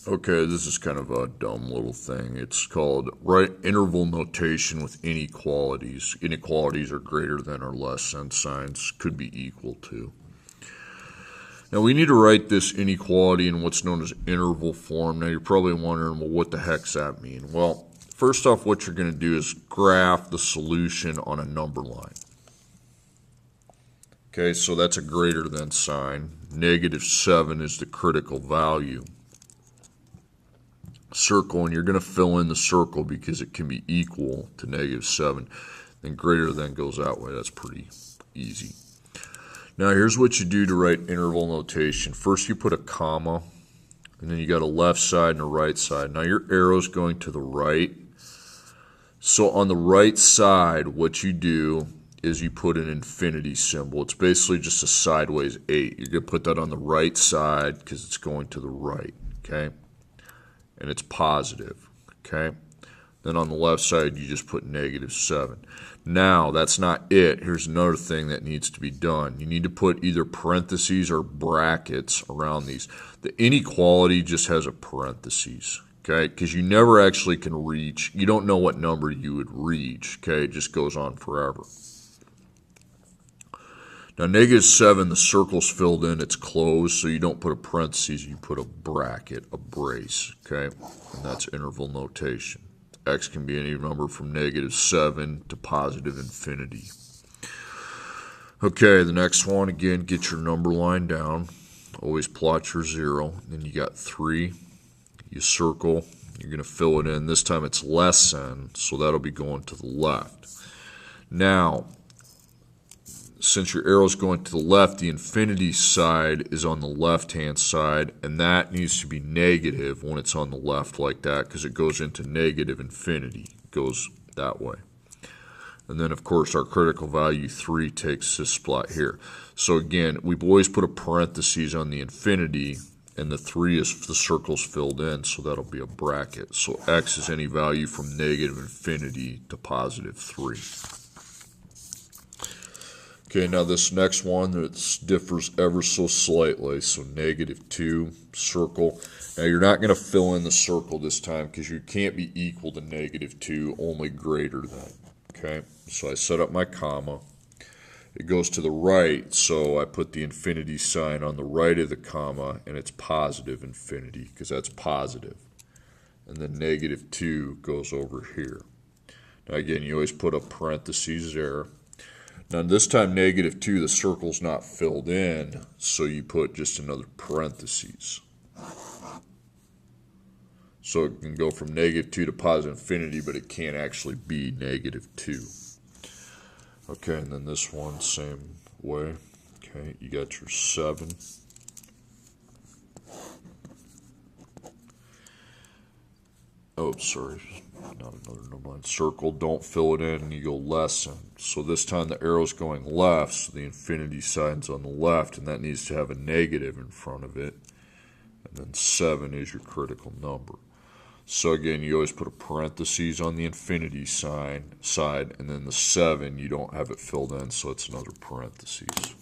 Okay, this is kind of a dumb little thing. It's called right interval notation with inequalities. Inequalities are greater than or less than signs, could be equal to. Now we need to write this inequality in what's known as interval form. Now you're probably wondering, well, what the heck's that mean? Well, first off, what you're going to do is graph the solution on a number line. Okay, so that's a greater than sign. -7 is the critical value. Circle, and you're going to fill in the circle because it can be equal to -7. Then greater than goes that way. That's pretty easy. Now here's what you do to write interval notation. First you put a comma, and then you got a left side and a right side. Now your arrow's going to the right. So on the right side, what you do is you put an infinity symbol. It's basically just a sideways 8. You're going to put that on the right side because it's going to the right, okay? And it's positive, okay? Then on the left side, you just put -7. Now, that's not it. Here's another thing that needs to be done. You need to put either parentheses or brackets around these. The inequality just has a parentheses, okay? Because you never actually can reach. You don't know what number you would reach, okay? It just goes on forever. Now, -7, the circle's filled in, it's closed, so you don't put a parentheses, you put a bracket, a brace, okay? And that's interval notation. X can be any number from -7 to positive infinity. Okay, the next one, again, get your number line down. Always plot your 0. Then you got 3. You circle. You're going to fill it in. This time it's less than, so that'll be going to the left. Now, since your arrow's going to the left, the infinity side is on the left-hand side, and that needs to be negative when it's on the left like that because it goes into negative infinity. It goes that way. And then, of course, our critical value 3 takes this spot here. So, again, we've always put a parentheses on the infinity, and the 3 is the circle's filled in, so that'll be a bracket. So x is any value from negative infinity to positive 3. Okay, now this next one, it differs ever so slightly. So -2, circle. Now you're not going to fill in the circle this time because you can't be equal to -2, only greater than. Okay, so I set up my comma. It goes to the right, so I put the infinity sign on the right of the comma, and it's positive infinity because that's positive. And then -2 goes over here. Now again, you always put a parentheses there. Now this time -2, the circle's not filled in, so you put just another parentheses. So it can go from -2 to positive infinity, but it can't actually be -2. Okay, and then this one, same way. Okay, you got your 7. Oh, sorry, not another number line. Circle, don't fill it in, and you go less than. So this time the arrow's going left, so the infinity sign's on the left, and that needs to have a negative in front of it. And then 7 is your critical number. So again, you always put a parentheses on the infinity side, and then the 7, you don't have it filled in, so it's another parentheses.